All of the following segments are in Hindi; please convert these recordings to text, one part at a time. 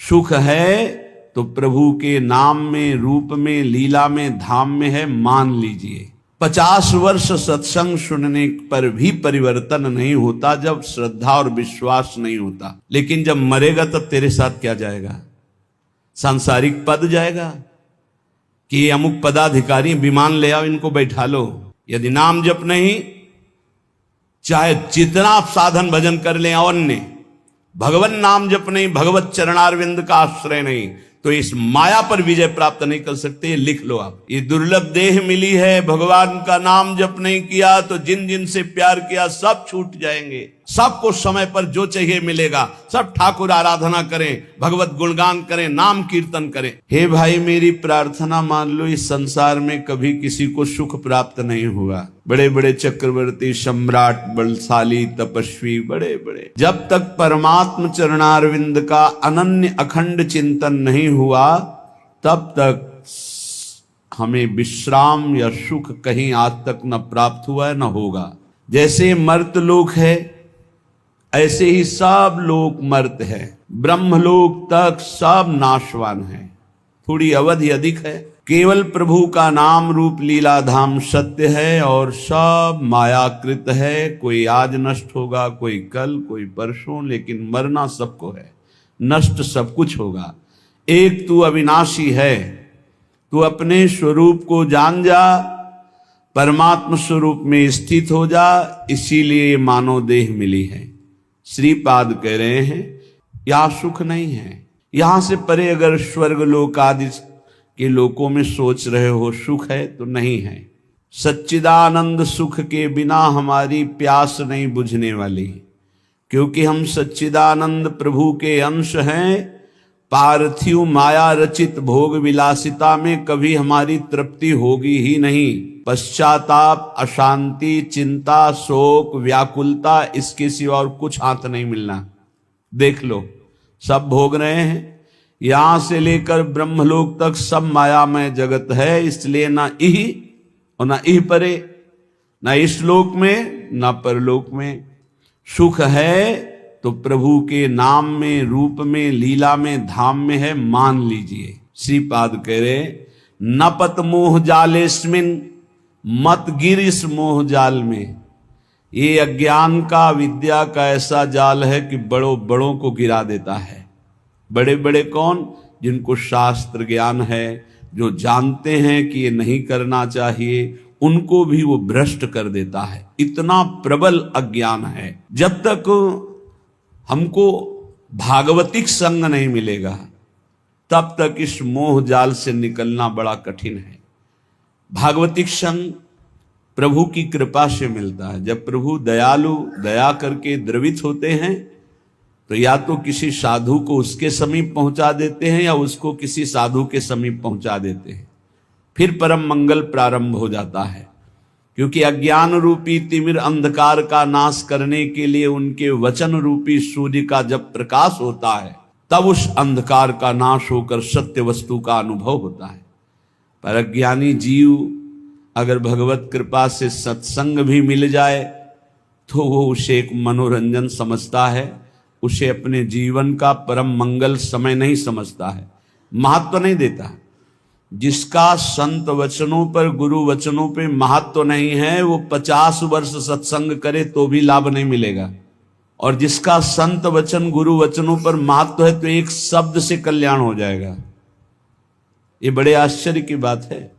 सुख है तो प्रभु के नाम में, रूप में, लीला में, धाम में है, मान लीजिए। 50 वर्ष सत्संग सुनने पर भी परिवर्तन नहीं होता जब श्रद्धा और विश्वास नहीं होता। लेकिन जब मरेगा तब तेरे साथ क्या जाएगा? सांसारिक पद जाएगा कि अमुक पदाधिकारी विमान ले आओ, इनको बैठा लो। यदि नाम जप नहीं, चाहे जितना आप साधन भजन कर लें, अन्य भगवान नाम जप नहीं, भगवत चरणारविंद का आश्रय नहीं, तो इस माया पर विजय प्राप्त नहीं कर सकते। ये लिख लो आप। ये दुर्लभ देह मिली है, भगवान का नाम जप नहीं किया तो जिन जिन से प्यार किया सब छूट जाएंगे। सबको समय पर जो चाहिए मिलेगा। सब ठाकुर आराधना करें, भगवत गुणगान करें, नाम कीर्तन करें। हे भाई, मेरी प्रार्थना मान लो, इस संसार में कभी किसी को सुख प्राप्त नहीं हुआ। बड़े बड़े चक्रवर्ती, सम्राट, बलशाली, तपस्वी, बड़े बड़े, जब तक परमात्म चरणारविंद का अनन्य अखंड चिंतन नहीं हुआ तब तक हमें विश्राम या सुख कहीं आज तक न प्राप्त हुआ है न होगा। जैसे मर्त लोक है ऐसे ही सब लोग मर्त है। ब्रह्मलोक तक सब नाशवान है। थोड़ी अवधि अधिक है। केवल प्रभु का नाम, रूप, लीला, धाम सत्य है और सब मायाकृत है। कोई आज नष्ट होगा, कोई कल, कोई परसों, लेकिन मरना सबको है, नष्ट सब कुछ होगा। एक तू अविनाशी है। तू अपने स्वरूप को जान जा, परमात्म स्वरूप में स्थित हो जा। इसीलिए मानव देह मिली है। श्रीपाद कह रहे हैं यहां सुख नहीं है। यहां से परे अगर स्वर्ग लोक आदि के लोकों में सोच रहे हो सुख है तो नहीं है। सच्चिदानंद सुख के बिना हमारी प्यास नहीं बुझने वाली, क्योंकि हम सच्चिदानंद प्रभु के अंश हैं। पार्थिव माया रचित भोग विलासिता में कभी हमारी तृप्ति होगी ही नहीं। पश्चाताप, अशांति, चिंता, शोक, व्याकुलता, इसके सिवा और कुछ हाथ नहीं मिलना। देख लो, सब भोग रहे हैं। यहां से लेकर ब्रह्मलोक तक सब मायामय जगत है। इसलिए ना इह और ना इह परे, ना इस लोक में ना परलोक में। सुख है तो प्रभु के नाम में, रूप में, लीला में, धाम में है, मान लीजिए। श्रीपाद कह रहे न पत मोह जालेस्मिन, मत गिर इस मोह जाल में। ये अज्ञान का, विद्या का ऐसा जाल है कि बड़ों बड़ों को गिरा देता है। बड़े बड़े कौन? जिनको शास्त्र ज्ञान है, जो जानते हैं कि ये नहीं करना चाहिए, उनको भी वो भ्रष्ट कर देता है। इतना प्रबल अज्ञान है। जब तक हमको भागवतिक संग नहीं मिलेगा तब तक इस मोह जाल से निकलना बड़ा कठिन है। भागवतिक संग प्रभु की कृपा से मिलता है। जब प्रभु दयालु, दया करके द्रवित होते हैं तो या तो किसी साधु को उसके समीप पहुंचा देते हैं या उसको किसी साधु के समीप पहुंचा देते हैं। फिर परम मंगल प्रारंभ हो जाता है, क्योंकि अज्ञान रूपी तिमिर अंधकार का नाश करने के लिए उनके वचन रूपी सूर्य का जब प्रकाश होता है तब उस अंधकार का नाश होकर सत्य वस्तु का अनुभव होता है। पर अज्ञानी जीव अगर भगवत कृपा से सत्संग भी मिल जाए तो वो उसे एक मनोरंजन समझता है, उसे अपने जीवन का परम मंगल समय नहीं समझता है, महत्व नहीं देता। जिसका संत वचनों पर, गुरु वचनों पे महत्व नहीं है, वो 50 वर्ष सत्संग करे तो भी लाभ नहीं मिलेगा। और जिसका संत वचन, गुरु वचनों पर महत्व है तो एक शब्द से कल्याण हो जाएगा। ये बड़े आश्चर्य की बात है।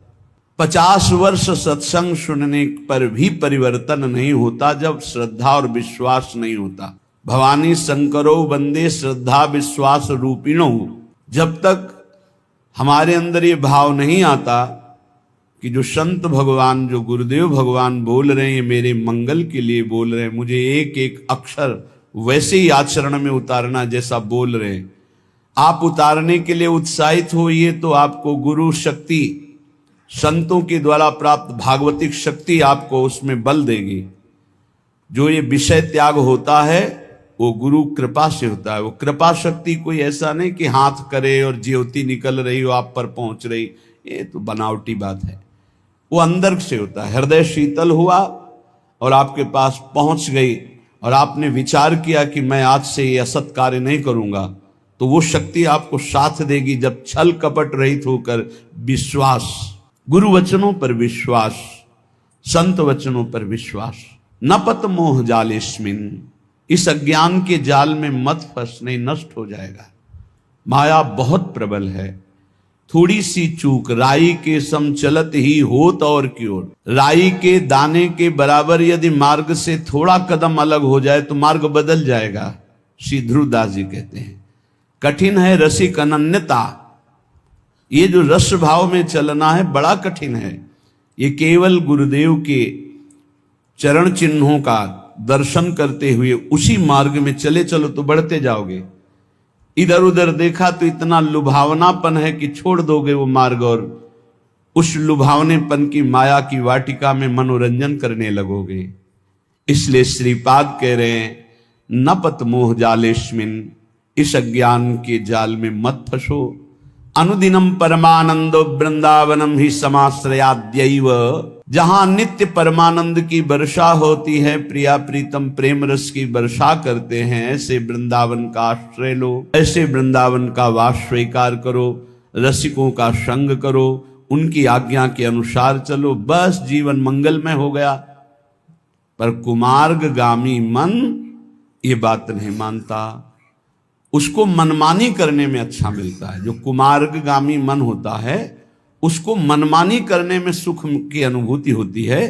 50 वर्ष सत्संग सुनने पर भी परिवर्तन नहीं होता जब श्रद्धा और विश्वास नहीं होता। भवानी शंकरो वंदे श्रद्धा विश्वास रूपिणो। जब तक हमारे अंदर ये भाव नहीं आता कि जो संत भगवान, जो गुरुदेव भगवान बोल रहे हैं, ये मेरे मंगल के लिए बोल रहे हैं, मुझे एक एक अक्षर वैसे ही आचरण में उतारना जैसा बोल रहे हैं। आप उतारने के लिए उत्साहित होइए तो आपको गुरु शक्ति, संतों के द्वारा प्राप्त भागवतिक शक्ति आपको उसमें बल देगी। जो ये विषय त्याग होता है वो गुरु कृपा से होता है। वो कृपा शक्ति कोई ऐसा नहीं कि हाथ करे और ज्योति निकल रही हो आप पर पहुंच रही, ये तो बनावटी बात है। वो अंदर से होता है। हृदय शीतल हुआ और आपके पास पहुंच गई और आपने विचार किया कि मैं आज से ये असत कार्य नहीं करूंगा, तो वो शक्ति आपको साथ देगी जब छल कपट रहित होकर विश्वास, गुरु वचनों पर विश्वास, संत वचनों पर विश्वास। न पत मोह जालेस्मिन, इस अज्ञान के जाल में मत फंसने, नष्ट हो जाएगा। माया बहुत प्रबल है। थोड़ी सी चूक राई के सम चलत ही होत और की ओर, राई के दाने के बराबर यदि मार्ग से थोड़ा कदम अलग हो जाए तो मार्ग बदल जाएगा। श्री ध्रुवदास जी कहते हैं कठिन है रसिक अनन्यता। ये जो रस भाव में चलना है बड़ा कठिन है। ये केवल गुरुदेव के चरण चिन्हों का दर्शन करते हुए उसी मार्ग में चले चलो तो बढ़ते जाओगे। इधर उधर देखा तो इतना लुभावनापन है कि छोड़ दोगे वो मार्ग और उस लुभावनेपन की माया की वाटिका में मनोरंजन करने लगोगे। इसलिए श्रीपाद कह रहे हैं न पत मोह जालेस्मिन, इस अज्ञान के जाल में मत फंसो। अनुदिनम परमानंदो वृंदावनम ही समाश्रयाद्यैव, जहां नित्य परमानंद की वर्षा होती है, प्रिया प्रीतम प्रेम रस की वर्षा करते हैं, ऐसे वृंदावन का आश्रय लो, ऐसे वृंदावन का वास स्वीकार करो, रसिकों का संग करो, उनकी आज्ञा के अनुसार चलो, बस जीवन मंगलमय हो गया। पर कुमार्गगामी मन ये बात नहीं मानता, उसको मनमानी करने में अच्छा मिलता है। जो कुमार्गगामी मन होता है उसको मनमानी करने में सुख की अनुभूति होती है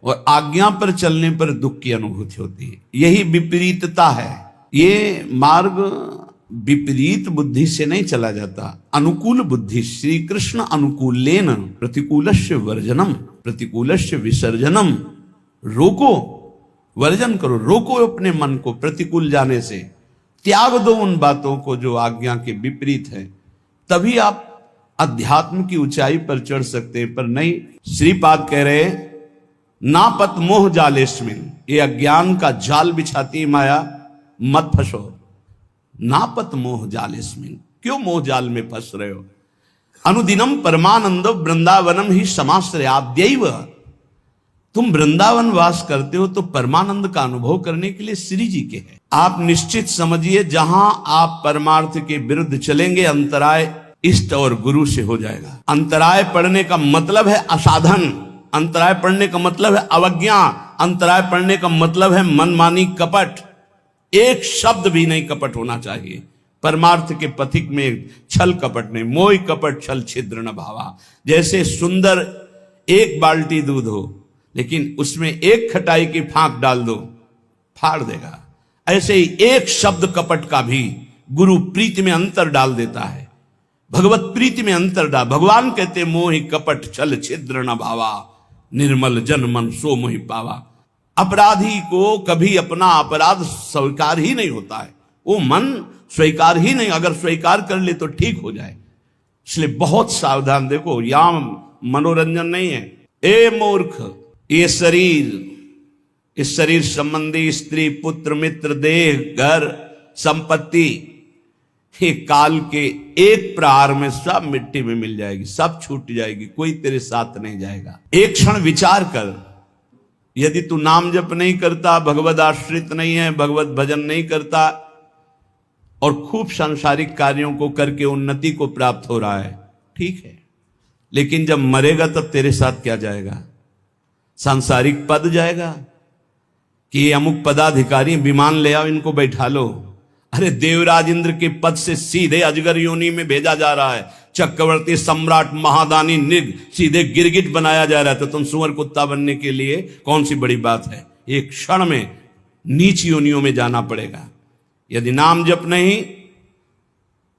और आज्ञा पर चलने पर दुख की अनुभूति होती है। यही विपरीतता है। ये मार्ग विपरीत बुद्धि से नहीं चला जाता, अनुकूल बुद्धि। श्री कृष्ण अनुकूलेन प्रतिकूलस्य वर्जनम प्रतिकूलस्य विसर्जनम। रोको, वर्जन करो, रोको अपने मन को प्रतिकूल जाने से, त्याग दो उन बातों को जो आज्ञा के विपरीत है, तभी आप अध्यात्म की ऊंचाई पर चढ़ सकते हैं। पर नहीं, श्रीपाद कह रहे ना पत मोह जालेस्मिन, ये अज्ञान का जाल बिछाती माया, मत फंसो। ना पत मोह जालेस्मिन, क्यों मोह जाल में फंस रहे हो। अनुदिनम परमानंद वृंदावनम ही समाश्रयाद्यैव, तुम वृंदावन वास करते हो तो परमानंद का अनुभव करने के लिए श्री जी के हैं। आप निश्चित समझिए जहां आप परमार्थ के विरुद्ध चलेंगे अंतराय इष्ट और गुरु से हो जाएगा। अंतराय पड़ने का मतलब है असाधन, अंतराय पड़ने का मतलब है अवज्ञा, अंतराय पड़ने का मतलब है मनमानी कपट। एक शब्द भी नहीं कपट होना चाहिए। परमार्थ के पथिक में छल कपट नहीं, मोह कपट छल छिद्र न भावा। जैसे सुंदर एक बाल्टी दूध हो लेकिन उसमें एक खटाई की फांक डाल दो, फाड़ देगा। ऐसे ही एक शब्द कपट का भी गुरु प्रीति में अंतर डाल देता है, भगवत प्रीति में अंतर डाल। भगवान कहते मोहि कपट छल छिद्र न भावा, निर्मल जन मन सो मोहि पावा। अपराधी को कभी अपना अपराध स्वीकार ही नहीं होता है, वो मन स्वीकार ही नहीं, अगर स्वीकार कर ले तो ठीक हो जाए। इसलिए बहुत सावधान। देखो यहां मनोरंजन नहीं है। ए मूर्ख, ये शरीर, इस शरीर संबंधी स्त्री पुत्र मित्र देह घर संपत्ति, ये काल के एक प्रहार में सब मिट्टी में मिल जाएगी, सब छूट जाएगी, कोई तेरे साथ नहीं जाएगा। एक क्षण विचार कर, यदि तू नाम जप नहीं करता, भगवद आश्रित नहीं है, भगवत भजन नहीं करता और खूब सांसारिक कार्यों को करके उन्नति को प्राप्त हो रहा है, ठीक है, लेकिन जब मरेगा तब तेरे साथ क्या जाएगा? सांसारिक पद जाएगा कि ये अमुक पदाधिकारी विमान ले आओ, इनको बैठा लो। अरे देवराज इंद्र के पद से सीधे अजगर योनि में भेजा जा रहा है, चक्रवर्ती सम्राट महादानी निग सीधे गिरगिट बनाया जा रहा है, तो तुम सुअर कुत्ता बनने के लिए कौन सी बड़ी बात है? एक क्षण में नीच योनियों में जाना पड़ेगा। यदि नाम जप नहीं,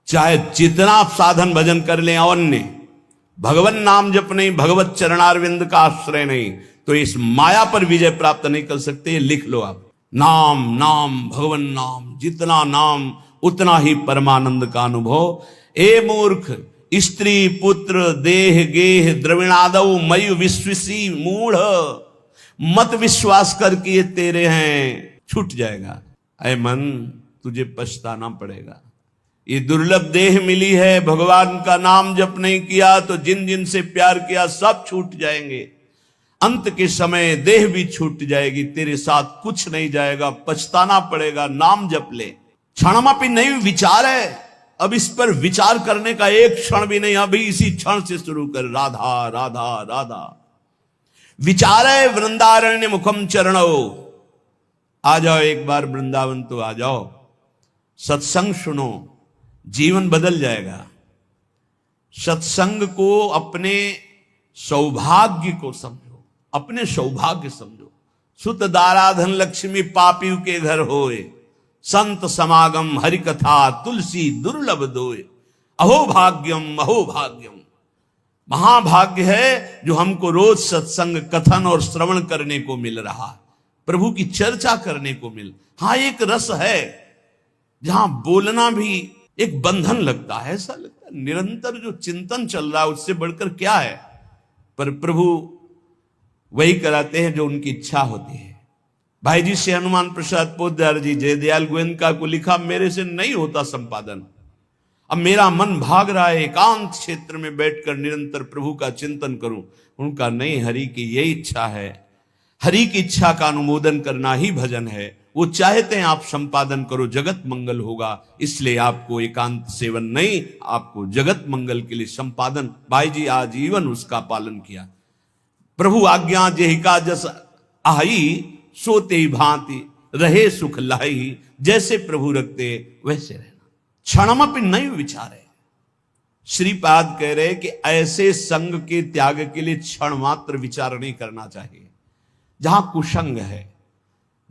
चाहे जितना आप साधन भजन कर लें, अन्य भगवान नाम जप नहीं, भगवत चरणारविंद का आश्रय नहीं, तो इस माया पर विजय प्राप्त नहीं कर सकते। लिख लो आप, नाम नाम भगवान नाम, जितना नाम उतना ही परमानंद का अनुभव। ए मूर्ख, स्त्री पुत्र देह गेह द्रविणादौ मयि विश्वसी मूढ़, मत विश्वास कर कि ये तेरे हैं, छूट जाएगा। ऐ मन, तुझे पछताना पड़ेगा। ये दुर्लभ देह मिली है, भगवान का नाम जप नहीं किया तो जिन जिन से प्यार किया सब छूट जाएंगे। अंत के समय देह भी छूट जाएगी, तेरे साथ कुछ नहीं जाएगा, पछताना पड़ेगा। नाम जप ले, क्षणमापि नहीं विचार है, अब इस पर विचार करने का एक क्षण भी नहीं, अभी इसी क्षण से शुरू कर, राधा राधा राधा। विचारे वृंदारण्य मुखम चरणो, आ जाओ एक बार वृंदावन तो आ जाओ, सत्संग सुनो, जीवन बदल जाएगा। सत्संग को अपने सौभाग्य को समझो, अपने सौभाग्य समझो। सुत दाराधन लक्ष्मी पापी के घर होए, संत समागम हरि कथा तुलसी दुर्लभ दोए। अहो भाग्यम अहो भाग्यम, महाभाग्य है जो हमको रोज सत्संग कथन और श्रवण करने को मिल रहा, प्रभु की चर्चा करने को मिल। हाँ, एक रस है जहां बोलना भी एक बंधन लगता है, ऐसा लगता है निरंतर जो चिंतन चल रहा है उससे बढ़कर क्या है, पर प्रभु वही कराते हैं जो उनकी इच्छा होती है। भाई जी से हनुमान प्रसाद पोद्दार जी जयदयाल गोयनका को लिखा, मेरे से नहीं होता संपादन, अब मेरा मन भाग रहा है एकांत क्षेत्र में बैठकर निरंतर प्रभु का चिंतन करूं। उनका नहीं, हरि की यही इच्छा है, हरि की इच्छा का अनुमोदन करना ही भजन है। वो चाहते हैं आप संपादन करो, जगत मंगल होगा, इसलिए आपको एकांत सेवन नहीं, आपको जगत मंगल के लिए संपादन। भाई जी आजीवन उसका पालन किया। प्रभु आज्ञा जेहिका जस आई, सोते ही भांति रहे सुख लाई, जैसे प्रभु रखते वैसे रहना, क्षणमपि नहीं विचारे। श्रीपाद कह रहे कि ऐसे संग के त्याग के लिए क्षण मात्र विचार नहीं करना चाहिए जहां कुसंग है।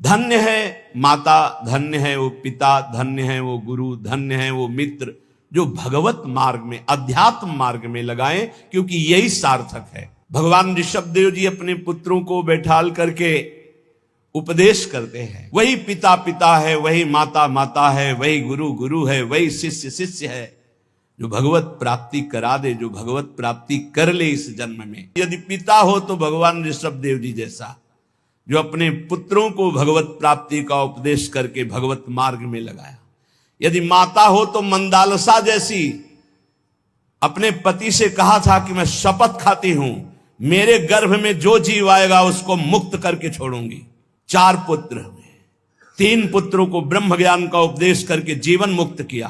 धन्य है माता, धन्य है वो पिता, धन्य है वो गुरु, धन्य है वो मित्र जो भगवत मार्ग में, अध्यात्म मार्ग में लगाएं, क्योंकि यही सार्थक है। भगवान ऋषभदेव जी अपने पुत्रों को बैठाल करके उपदेश करते हैं, वही पिता पिता है, वही माता माता है, वही गुरु गुरु है, वही शिष्य शिष्य है, जो भगवत प्राप्ति करा दे, जो भगवत प्राप्ति कर ले इस जन्म में। यदि पिता हो तो भगवान ऋषभदेव जी जैसा, जो अपने पुत्रों को भगवत प्राप्ति का उपदेश करके भगवत मार्ग में लगाया। यदि माता हो तो मंदालसा जैसी, अपने पति से कहा था कि मैं शपथ खाती हूं, मेरे गर्भ में जो जीव आएगा उसको मुक्त करके छोड़ूंगी। 4 पुत्र हुए, 3 पुत्रों को ब्रह्म ज्ञान का उपदेश करके जीवन मुक्त किया।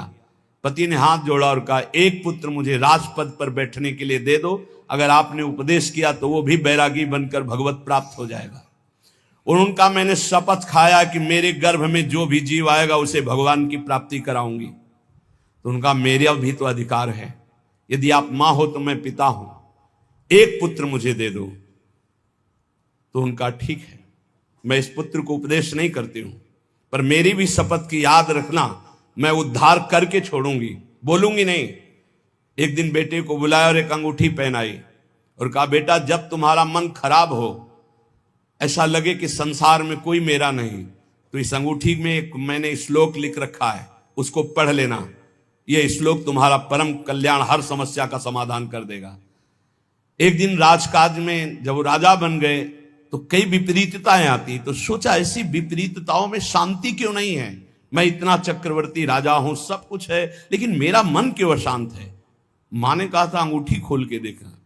पति ने हाथ जोड़ा और कहा, एक पुत्र मुझे राजपद पर बैठने के लिए दे दो, अगर आपने उपदेश किया तो वो भी बैरागी बनकर भगवत प्राप्त हो जाएगा। और उनका मैंने शपथ खाया कि मेरे गर्भ में जो भी जीव आएगा उसे भगवान की प्राप्ति कराऊंगी। तो उनका मेरा भी तो अधिकार है, यदि आप मां हो तो मैं पिता हूं, एक पुत्र मुझे दे दो। तो उनका ठीक है, मैं इस पुत्र को उपदेश नहीं करती हूं, पर मेरी भी शपथ की याद रखना, मैं उद्धार करके छोड़ूंगी, बोलूंगी नहीं। एक दिन बेटे को बुलाया और एक अंगूठी पहनाई और कहा, बेटा जब तुम्हारा मन खराब हो, ऐसा लगे कि संसार में कोई मेरा नहीं, तो इस अंगूठी में एक मैंने श्लोक लिख रखा है, उसको पढ़ लेना। यह श्लोक तुम्हारा परम कल्याण, हर समस्या का समाधान कर देगा। एक दिन राजकाज में जब वो राजा बन गए तो कई विपरीतताएं आती, तो सोचा ऐसी विपरीतताओं में शांति क्यों नहीं है। मैं इतना चक्रवर्ती राजा हूं, सब कुछ है, लेकिन मेरा मन क्यों अशांत है। मां ने कहा था अंगूठी खोल के देखा।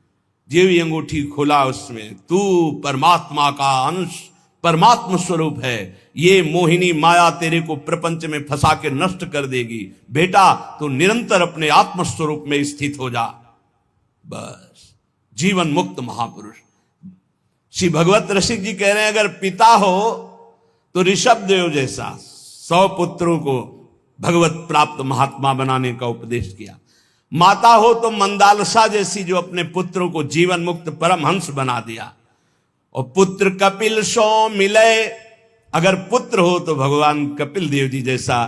जो भी अंगूठी खोला उसमें तू परमात्मा का अंश, परमात्मा स्वरूप है, ये मोहिनी माया तेरे को प्रपंच में फंसा के नष्ट कर देगी। बेटा तो निरंतर अपने आत्म स्वरूप में स्थित हो जा, बस जीवन मुक्त महापुरुष। श्री भगवत रसिक जी कह रहे हैं, अगर पिता हो तो ऋषभदेव जैसा 100 पुत्रों को भगवत प्राप्त महात्मा बनाने का उपदेश किया। माता हो तो मंदालसा जैसी, जो अपने पुत्रों को जीवन मुक्त परमहंस बना दिया। और पुत्र कपिल सो मिले, अगर पुत्र हो तो भगवान कपिल देव जी जैसा,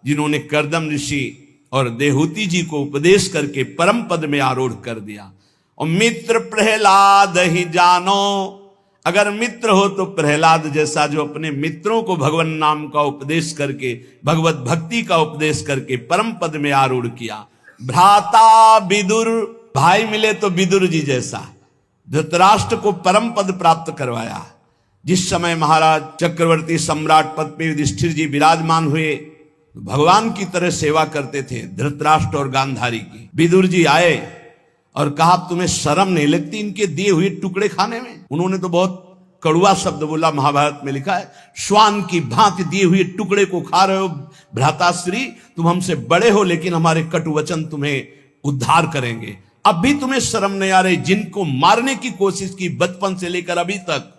जिन्होंने कर्दम ऋषि और देहूति जी को उपदेश करके परम पद में आरूढ़ कर दिया। और मित्र प्रहलाद ही जानो, अगर मित्र हो तो प्रहलाद जैसा, जो अपने मित्रों को भगवान नाम का उपदेश करके, भगवत भक्ति का उपदेश करके परम पद में आरूढ़ किया। भ्राता विदुर, भाई मिले तो विदुर जी जैसा, धृतराष्ट्र को परम पद प्राप्त करवाया। जिस समय महाराज चक्रवर्ती सम्राट पद पे युधिष्ठिर जी विराजमान हुए, भगवान की तरह सेवा करते थे धृतराष्ट्र और गांधारी की। विदुर जी आए और कहा, तुम्हें शर्म नहीं लगती इनके दिए हुए टुकड़े खाने में। उन्होंने तो बहुत कड़वा शब्द बोला, महाभारत में लिखा है, श्वान की भांति दिए हुए टुकड़े को खा रहे हो भ्राताश्री, तुम हमसे बड़े हो लेकिन हमारे कटु वचन तुम्हें उद्धार करेंगे। अब भी तुम्हें शर्म नहीं आ रही, जिनको मारने की कोशिश की बचपन से लेकर अभी तक,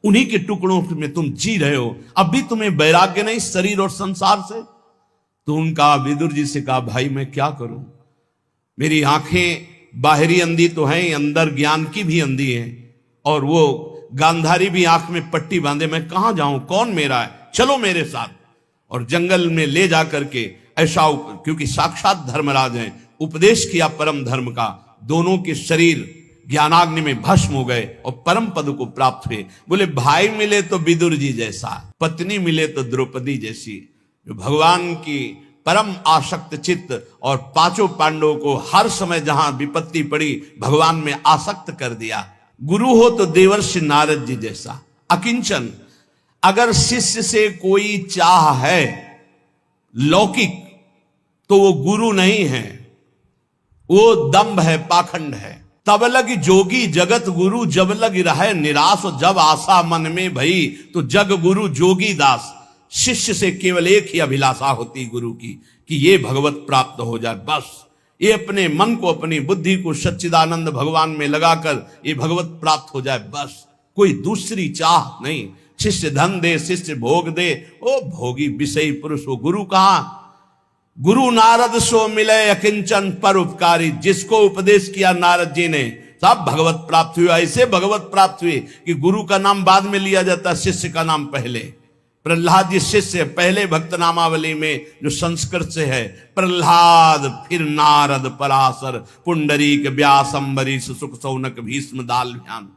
उन्हीं के टुकड़ों में तुम जी रहे हो, अब भी तुम्हें वैराग्य नहीं शरीर और संसार से। तो उनका विदुर जी से कहा, भाई मैं क्या करूं, मेरी आंखें बाहरी अंधी तो हैं, अंदर ज्ञान की भी अंधी है, और वो गांधारी भी आंख में पट्टी बांधे, मैं कहां जाऊं, कौन मेरा है, चलो मेरे साथ। और जंगल में ले जाकर के ऐसा, क्योंकि साक्षात धर्मराज हैं, उपदेश किया परम धर्म का, दोनों के शरीर ज्ञानाग्नि में भस्म हो गए और परम पद को प्राप्त हुए। बोले भाई मिले तो विदुर जी जैसा, पत्नी मिले तो द्रौपदी जैसी, जो भगवान की परम आसक्त चित्त और पांचों पांडवों को हर समय जहां विपत्ति पड़ी भगवान में आसक्त कर दिया। गुरु हो तो देवर्षि नारद जी जैसा, अकिंचन। अगर शिष्य से कोई चाह है लौकिक तो वो गुरु नहीं है, वो दंभ है, पाखंड है। तब लग जोगी जगत गुरु, जब लग रहे निराश, जब आशा मन में भई तो जग गुरु जोगी दास। शिष्य से केवल एक ही अभिलाषा होती गुरु की, कि ये भगवत प्राप्त हो जाए, बस ये अपने मन को, अपनी बुद्धि को सच्चिदानंद भगवान में लगाकर ये भगवत प्राप्त हो जाए, बस कोई दूसरी चाह नहीं। शिष्य धन दे, शिष्य भोग दे, ओ भोगी विषयी पुरुष हो। गुरु कहां, गुरु नारद सो मिले अकिंचन पर उपकारी। जिसको उपदेश किया नारद जी ने सब भगवत प्राप्त हुआ। ऐसे भगवत प्राप्त हुए कि गुरु का नाम बाद में लिया जाता, शिष्य का नाम पहले। प्रहलाद जी शिष्य, पहले भक्त नामावली में जो संस्कृत से है, प्रहलाद, फिर नारद, पराशर, पुंडरीक, व्यास, अम्बरीश, सुख, सौनक, भीष्म, दाल्भ्यान।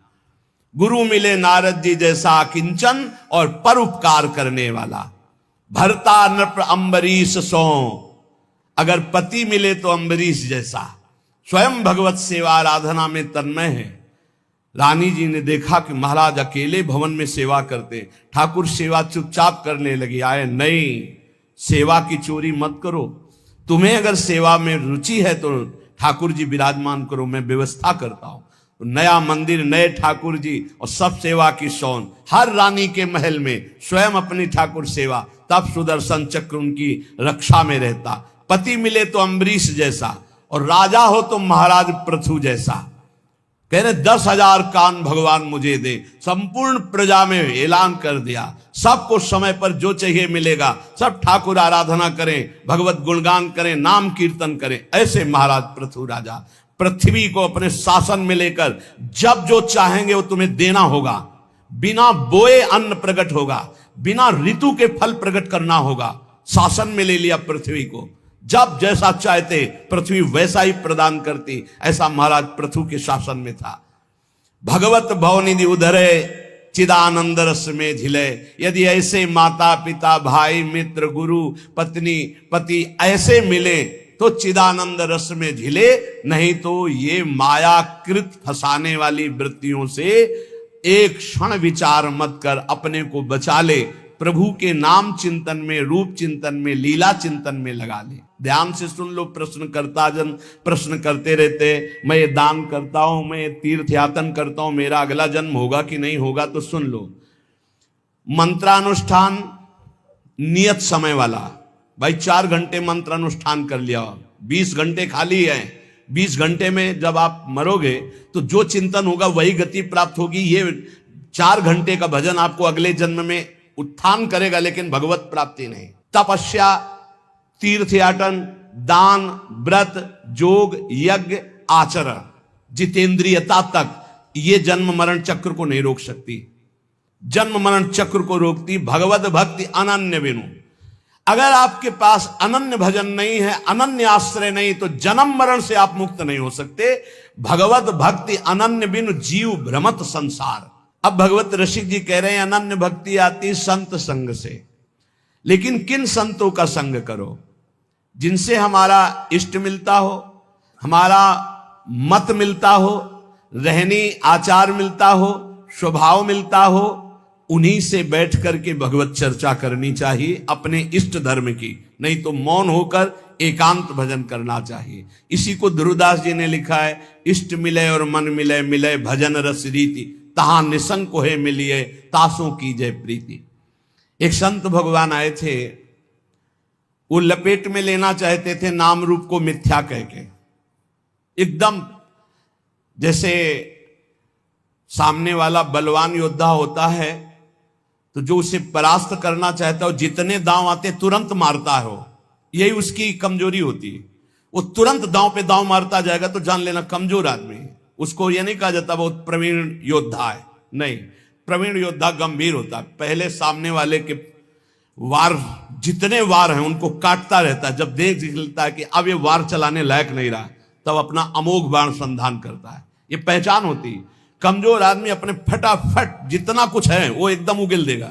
गुरु मिले नारद जी जैसा किंचन और परोपकार करने वाला। भरता नृप अम्बरीश सो, अगर पति मिले तो अम्बरीश जैसा, स्वयं भगवत सेवा आराधना में तन्मय है। रानी जी ने देखा कि महाराज अकेले भवन में सेवा करते, ठाकुर सेवा चुपचाप करने लगी। आए, नहीं, सेवा की चोरी मत करो, तुम्हें अगर सेवा में रुचि है तो ठाकुर जी विराजमान करो, मैं व्यवस्था करता हूं। तो नया मंदिर, नए ठाकुर जी और सब सेवा की शौन, हर रानी के महल में स्वयं अपनी ठाकुर सेवा, तब सुदर्शन चक्र उनकी रक्षा में रहता। पति मिले तो अम्बरीश जैसा, और राजा हो तो महाराज पृथु जैसा। कह रहे 10,000 कान भगवान मुझे दे, संपूर्ण प्रजा में ऐलान कर दिया, सबको समय पर जो चाहिए मिलेगा, सब ठाकुर आराधना करें, भगवत गुणगान करें, नाम कीर्तन करें। ऐसे महाराज पृथु राजा पृथ्वी को अपने शासन में लेकर जब जो चाहेंगे वो तुम्हें देना होगा, बिना बोए अन्न प्रकट होगा, बिना ऋतु के फल प्रकट करना होगा। शासन में ले लिया पृथ्वी को, जब जैसा चाहते पृथ्वी वैसा ही प्रदान करती। ऐसा महाराज पृथु के शासन में था। भगवत भवनिधि उधरे चिदानंद रस में झिले। यदि ऐसे माता पिता भाई मित्र गुरु पत्नी पति ऐसे मिले तो चिदानंद रस में झिले, नहीं तो ये मायाकृत फंसाने वाली वृत्तियों से एक क्षण विचार मत कर अपने को बचा ले। प्रभु के नाम चिंतन में, रूप चिंतन में, लीला चिंतन में लगा ले। ध्यान से सुन लो। प्रश्नकर्ता जन प्रश्न करते रहते, मैं ये दान करता हूं, मैं तीर्थ यातन करता हूं, मेरा अगला जन्म होगा कि नहीं होगा? तो सुन लो, मंत्रानुष्ठान नियत समय वाला, भाई 4 घंटे मंत्रानुष्ठान कर लिया, 20 घंटे खाली है, 20 घंटे में जब आप मरोगे तो जो चिंतन होगा वही गति प्राप्त होगी। ये 4 घंटे का भजन आपको अगले जन्म में उत्थान करेगा, लेकिन भगवत प्राप्ति नहीं। तपस्या, तीर्थयाटन, दान, व्रत, जोग, यज्ञ, आचरण, जितेंद्रियता तक ये जन्म मरण चक्र को नहीं रोक सकती। जन्म मरण चक्र को रोकती भगवत भक्ति अनन्य बिनु। अगर आपके पास अनन्य भजन नहीं है, अनन्य आश्रय नहीं, तो जन्म मरण से आप मुक्त नहीं हो सकते। भगवत भक्ति अनन्य बिनु जीव भ्रमत संसार। अब भगवत रसिक जी कह रहे हैं अनन्य भक्ति आती संत संग से, लेकिन किन संतों का संग करो? जिनसे हमारा इष्ट मिलता हो, हमारा मत मिलता हो, रहनी आचार मिलता हो, स्वभाव मिलता हो, उन्हीं से बैठ करके भगवत चर्चा करनी चाहिए अपने इष्ट धर्म की। नहीं तो मौन होकर एकांत भजन करना चाहिए। इसी को ध्रुवदास जी ने लिखा है, इष्ट मिले और मन मिले, मिले भजन रस रीति, तहां निसंग को है मिलिए, तासों की जय प्रीति। एक संत भगवान आए थे, वो लपेट में लेना चाहते थे नाम रूप को मिथ्या कह के, एकदम जैसे सामने वाला बलवान योद्धा होता है तो जो उसे परास्त करना चाहता है, जितने दांव आते तुरंत मारता है, वो यही उसकी कमजोरी होती है। वो तुरंत दांव पे दांव मारता जाएगा तो जान लेना कमजोर आदमी है। उसको यह नहीं कहा जाता बहुत प्रवीण योद्धा है, नहीं, प्रवीण योद्धा गंभीर होता है। पहले सामने वाले के वार, जितने वार हैं उनको काटता रहता है। जब देख लेता है कि अब ये वार चलाने लायक नहीं रहा, तब अपना अमोघ बाण संधान करता है। ये पहचान होती है। कमजोर आदमी अपने फटाफट जितना कुछ है वो एकदम उगल देगा।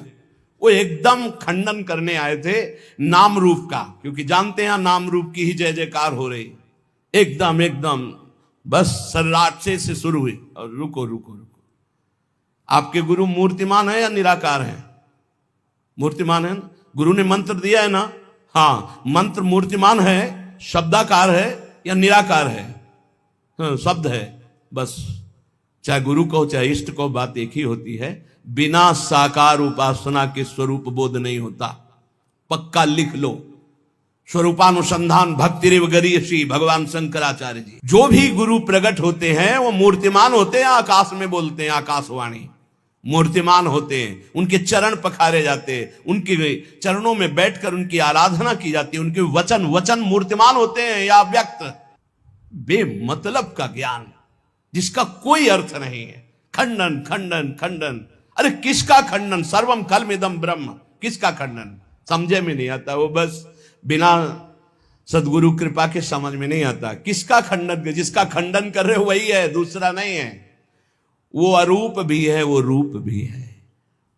वो एकदम खंडन करने आए थे नाम रूप का, क्योंकि जानते हैं नाम रूप की ही जय जयकार हो रही। एकदम एकदम बस सर्राट से शुरू हुई। और रुको रुको रुको, आपके गुरु मूर्तिमान है या निराकार है? मूर्तिमान है। गुरु ने मंत्र दिया है ना, हाँ, मंत्र मूर्तिमान है, शब्दाकार है या निराकार है? हाँ, शब्द है बस। चाहे गुरु कहो चाहे इष्ट कहो, बात एक ही होती है। बिना साकार उपासना के स्वरूप बोध नहीं होता। पक्का लिख लो। स्वरूपानुसंधान भक्तिरेव गरीयसी, भगवान शंकराचार्य जी। जो भी गुरु प्रकट होते हैं वो मूर्तिमान होते हैं, आकाश में बोलते हैं, आकाशवाणी मूर्तिमान होते हैं। उनके चरण पखारे जाते हैं, उनके चरणों में बैठकर उनकी आराधना की जाती है। उनके वचन मूर्तिमान होते हैं या व्यक्त। बेमतलब का ज्ञान जिसका कोई अर्थ नहीं है। खंडन खंडन खंडन, अरे किसका खंडन? सर्वम कलमिदम ब्रह्म, किसका खंडन? समझे में नहीं आता। वो बस बिना सदगुरु कृपा के समझ में नहीं आता। किसका खंडन? जिसका खंडन कर रहे हो वही है, दूसरा नहीं है। वो अरूप भी है, वो रूप भी है,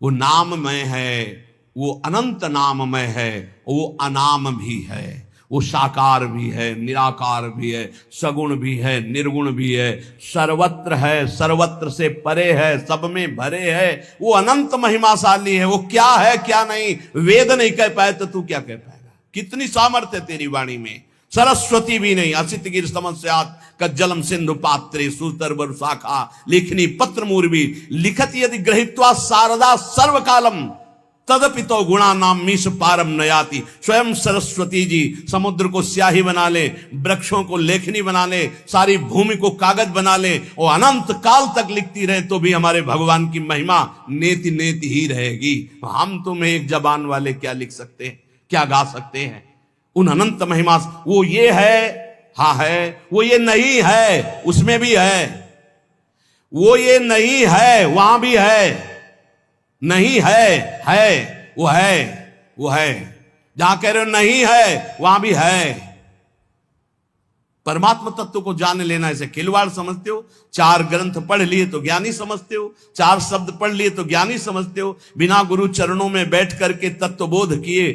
वो नाममय है, वो अनंत नाममय है, वो अनाम भी है, वो साकार भी है, निराकार भी है, सगुण भी है, निर्गुण भी है, सर्वत्र है, सर्वत्र से परे है, सब में भरे है। वो अनंत महिमाशाली है। वो क्या है क्या नहीं वेद नहीं कह पाए तो तू क्या कह पाएगा? कितनी सामर्थ्य तेरी वाणी में। सरस्वती भी नहीं, असित गिर समस्यात कज्जलम सिंधु पात्रे सुतर वर शाखा लेखनी पत्र मूर्वी लिखत यदि ग्रहित्वा शारदा सर्वकालम तदपि तो गुणा नाम मीश पारम नयाति। स्वयं सरस्वती जी समुद्र को स्याही बना ले, वृक्षों को लेखनी बना ले, सारी भूमि को कागज बना ले और अनंत काल तक लिखती रहे तो भी हमारे भगवान की महिमा नेति नेति ही रहेगी। हम तुम्हें एक जबान वाले क्या लिख सकते हैं, क्या गा सकते हैं? उन अनंत महिमा, वो ये है, हाँ है, वो ये नहीं है, उसमें भी है, वो ये नहीं है, वहां भी है, नहीं है, वो है, वो है। जहां कह रहे हो नहीं है वहां भी है। परमात्मा तत्व को जान लेना ऐसे खिलवाड़ समझते हो? 4 ग्रंथ पढ़ लिए तो ज्ञानी समझते हो, 4 शब्द पढ़ लिए तो ज्ञानी समझते हो। बिना गुरु चरणों में बैठ करके तत्वबोध किए,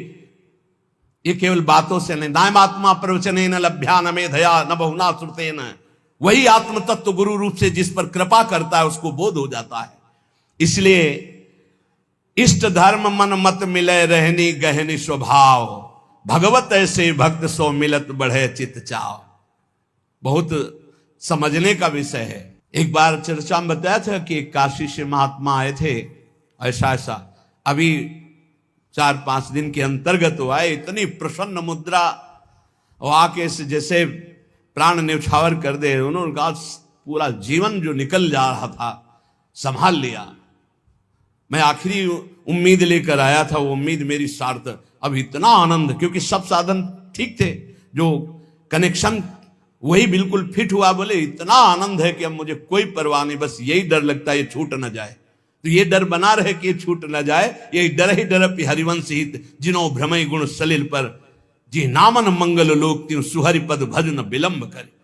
ये केवल बातों से नहीं। नायमात्मा प्रवचने न लभ्या न मेधया न बहुना श्रुते न, वही आत्म तत्व गुरु रूप से जिस पर कृपा करता है उसको बोध हो जाता है। इसलिए इष्ट धर्म मन मत मिले रहनी गहनी स्वभाव, भगवत ऐसे भक्त सो मिलत बढ़े चित चाव। बहुत समझने का विषय है। एक बार चर्चा में बताया था कि काशी से महात्मा आए थे, ऐसा अभी 4-5 दिन के अंतर्गत वो आए, इतनी प्रसन्न मुद्रा और आके से जैसे प्राण न्यौछावर कर दे। उन्होंने कहा पूरा जीवन जो निकल जा रहा था संभाल लिया। मैं आखिरी उम्मीद लेकर आया था, वो उम्मीद मेरी सार्थक। अब इतना आनंद, क्योंकि सब साधन ठीक थे, जो कनेक्शन वही बिल्कुल फिट हुआ। बोले इतना आनंद है कि अब मुझे कोई परवाह नहीं, बस यही डर लगता है ये छूट न जाए। तो ये डर बना रहे कि ये छूट न जाए। ये डर ही डरपि हरिवंश हित जिनो भ्रमय गुण सलिल पर, जी नामन मंगल लोक त्यों सुहरि पद भजन विलंब करे।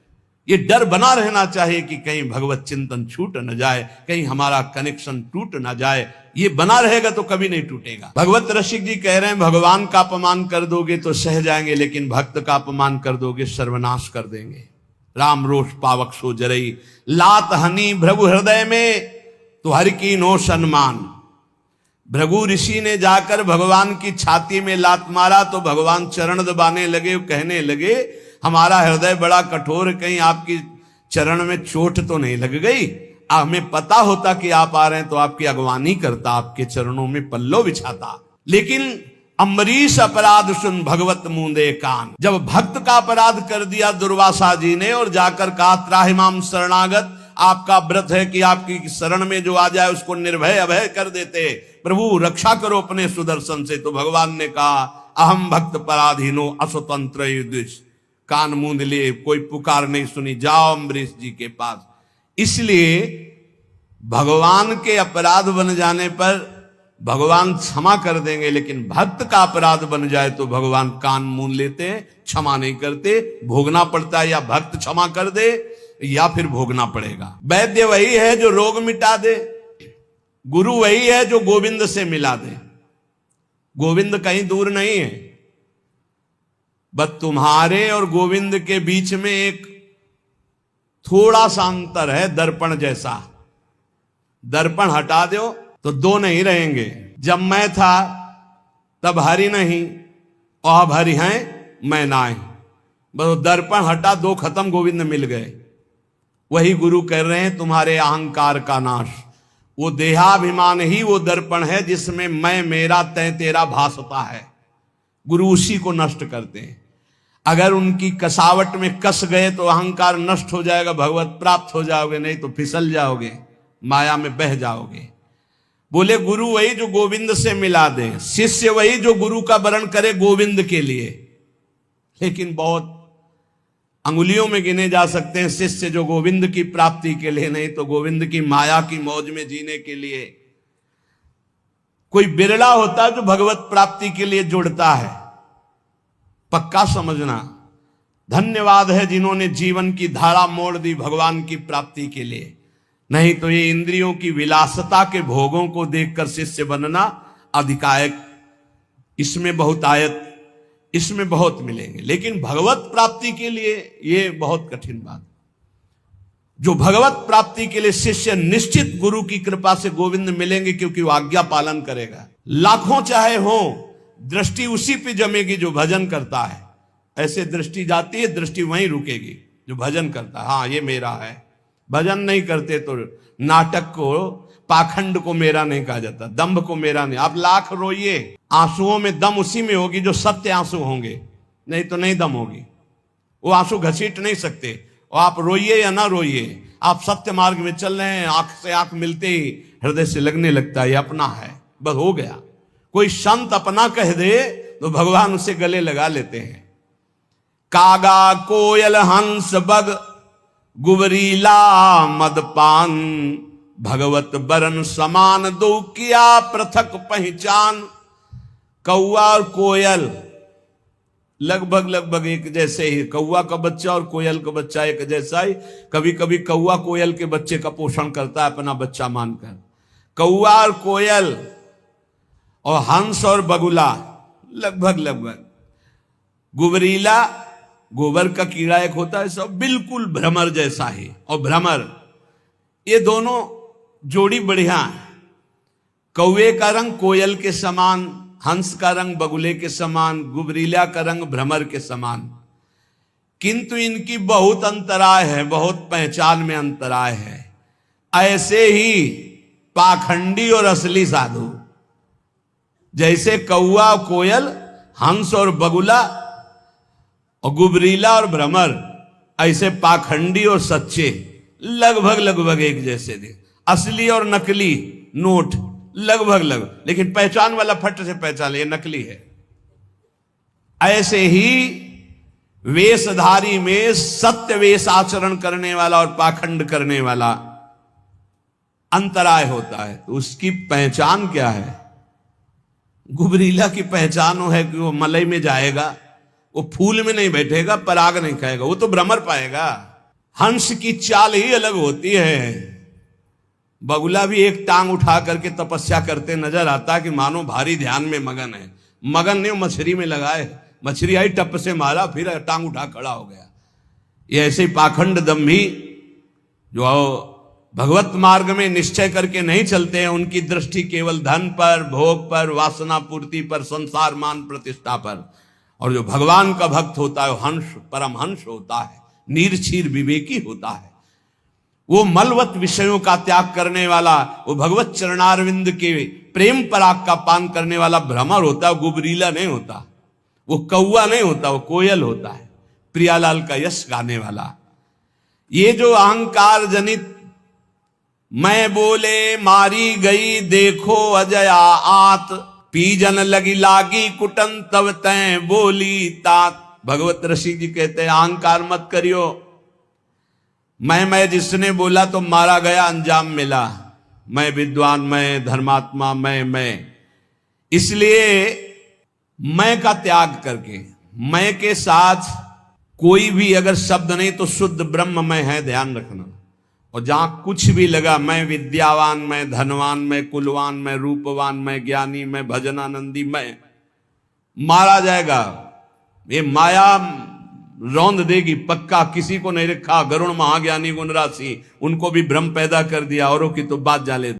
ये डर बना रहना चाहिए कि कहीं भगवत चिंतन छूट न जाए, कहीं हमारा कनेक्शन टूट न जाए। ये बना रहेगा तो कभी नहीं टूटेगा। भगवत रसिक जी कह रहे हैं भगवान का अपमान कर दोगे तो सह जाएंगे, लेकिन भक्त का अपमान कर दोगे सर्वनाश कर देंगे। राम रोष पावक सो जरई, लात हनी भृगु हृदय में तो हर की नो सम्मान। भृगु ऋषि ने जाकर भगवान की छाती में लात मारा तो भगवान चरण दबाने लगे, कहने लगे हमारा हृदय बड़ा कठोर, कहीं आपकी चरण में चोट तो नहीं लग गई? हमें पता होता कि आप आ रहे हैं तो आपकी अगवानी करता, आपके चरणों में पल्लो बिछाता। लेकिन अम्बरीश अपराध सुन भगवत मूंदे कान, जब भक्त का अपराध कर दिया दुर्वासा जी ने और जाकर कहा त्राहिमाम शरणागत, आपका व्रत है कि आपकी शरण में जो आ जाए उसको निर्भय अभय कर देते, प्रभु रक्षा करो अपने सुदर्शन से। तो भगवान ने कहा अहम भक्त पराधीनो अस्वतंत्र युधिष्ठ, कान मूंद लिए, कोई पुकार नहीं सुनी, जाओ अम्बरीश जी के पास। इसलिए भगवान के अपराध बन जाने पर भगवान क्षमा कर देंगे, लेकिन भक्त का अपराध बन जाए तो भगवान कान मूंद लेते हैं, क्षमा नहीं करते, भोगना पड़ता है। या भक्त क्षमा कर दे या फिर भोगना पड़ेगा। वैद्य वही है जो रोग मिटा दे, गुरु वही है जो गोविंद से मिला दे। गोविंद कहीं दूर नहीं है, बस तुम्हारे और गोविंद के बीच में एक थोड़ा सा अंतर है, दर्पण जैसा। दर्पण हटा दो तो दो नहीं रहेंगे। जब मैं था तब हरि नहीं, और अब हरि हैं मैं नाहीं। बस दर्पण हटा, दो खत्म, गोविंद मिल गए। वही गुरु कह रहे हैं तुम्हारे अहंकार का नाश। वो देहाभिमान ही वो दर्पण है जिसमें मैं मेरा तय तेरा भासता है। गुरु उसी को नष्ट करते हैं। अगर उनकी कसावट में कस गए तो अहंकार नष्ट हो जाएगा, भगवत प्राप्त हो जाओगे, नहीं तो फिसल जाओगे, माया में बह जाओगे। बोले गुरु वही जो गोविंद से मिला दे, शिष्य वही जो गुरु का वरण करे गोविंद के लिए। लेकिन बहुत अंगुलियों में गिने जा सकते हैं शिष्य जो गोविंद की प्राप्ति के लिए, नहीं तो गोविंद की माया की मौज में जीने के लिए। कोई बिरला होता है जो भगवत प्राप्ति के लिए जुड़ता है। पक्का समझना, धन्यवाद है जिन्होंने जीवन की धारा मोड़ दी भगवान की प्राप्ति के लिए। नहीं तो ये इंद्रियों की विलासता के भोगों को देखकर शिष्य बनना अधिकायक, इसमें बहुत आयत, इसमें बहुत मिलेंगे। लेकिन भगवत प्राप्ति के लिए ये बहुत कठिन बात। जो भगवत प्राप्ति के लिए शिष्य निश्चित गुरु की कृपा से गोविंद मिलेंगे, क्योंकि वो आज्ञा पालन करेगा। लाखों चाहे हो, दृष्टि उसी पे जमेगी जो भजन करता है। ऐसे दृष्टि जाती है, दृष्टि वहीं रुकेगी जो भजन करता है। हाँ ये मेरा है। भजन नहीं करते तो नाटक को, पाखंड को मेरा नहीं कहा जाता, दंभ को मेरा नहीं। आप लाख रोइए, आंसुओं में दम उसी में होगी जो सत्य आंसू होंगे, नहीं तो नहीं दम होगी। वो आंसू घसीट नहीं सकते। और आप रोइए या ना रोइए, आप सत्य मार्ग में चल रहे हैं, आंख से आंख मिलते ही हृदय से लगने लगता है ये अपना है, बस हो गया। कोई संत अपना कह दे तो भगवान उसे गले लगा लेते हैं। कागा कोयल हंस बग गुबरीला मदपान, भगवत बरन समान दो किया पृथक पहचान। कौआ और कोयल लगभग एक जैसे ही, कौआ का बच्चा और कोयल का बच्चा एक जैसा ही। कभी कभी कौआ कोयल के बच्चे का पोषण करता है अपना बच्चा मानकर। कौआ और कोयल और हंस और बगुला लगभग। गुबरीला, गोबर का कीड़ा एक होता है, सब बिल्कुल भ्रमर जैसा ही। और भ्रमर, ये दोनों जोड़ी बढ़िया है। कौवे का रंग कोयल के समान, हंस का रंग बगुले के समान, गुबरीला का रंग भ्रमर के समान। किंतु इनकी बहुत अंतराय है, बहुत पहचान में अंतराय है। ऐसे ही पाखंडी और असली साधु, जैसे कौआ कोयल, हंस और बगुला और गुबरीला और भ्रमर, ऐसे पाखंडी और सच्चे लगभग एक जैसे थे। असली और नकली नोट लगभग, लेकिन पहचान वाला फट से पहचान, ये नकली है। ऐसे ही वेशधारी में सत्य वेश आचरण करने वाला और पाखंड करने वाला अंतराय होता है। तो उसकी पहचान क्या है? गुबरीला की पहचान वो है कि वो मलई में जाएगा, वो फूल में नहीं बैठेगा, पराग नहीं खाएगा, वो तो भ्रमर पाएगा। हंस की चाल ही अलग होती है। बगुला भी एक टांग उठा करके तपस्या करते नजर आता कि मानो भारी ध्यान में मगन है। मगन नहीं, मछली में लगाए, मछली आई टप से मारा, फिर टांग उठा खड़ा हो गया। ये ऐसे पाखंड दम्भी जो भगवत मार्ग में निश्चय करके नहीं चलते हैं, उनकी दृष्टि केवल धन पर, भोग पर, वासना पूर्ति पर, संसार मान प्रतिष्ठा पर। और जो भगवान का भक्त होता है वो हंस, परमहंस होता है, नीरछीर विवेकी होता है। वो मलवत विषयों का त्याग करने वाला, वो भगवत चरणारविंद के प्रेम पराग का पान करने वाला भ्रमर होता है, गुबरीला नहीं होता, वो कौवा नहीं होता, वो कोयल होता है, प्रियालाल का यश गाने वाला। ये जो अहंकार जनित मैं बोले मारी गई देखो अजया आत, पीजन लगी लागी कुटन तब तय बोली तात। भगवत ऋषि जी कहते हैं अहंकार मत करियो, मैं जिसने बोला तो मारा गया, अंजाम मिला, मैं विद्वान, मैं धर्मात्मा, मैं। इसलिए मैं का त्याग करके, मैं के साथ कोई भी अगर शब्द नहीं तो शुद्ध ब्रह्म में है, ध्यान रखना। और जहां कुछ भी लगा, मैं विद्यावान, मैं धनवान, मैं कुलवान, मैं रूपवान, मैं ज्ञानी, मैं भजनानंदी, मैं, मारा जाएगा। ये माया रौंद देगी पक्का। किसी को नहीं रखा, गरुण महाज्ञानी गुण राशि, उनको भी भ्रम पैदा कर दिया, औरों की तो बात जाले।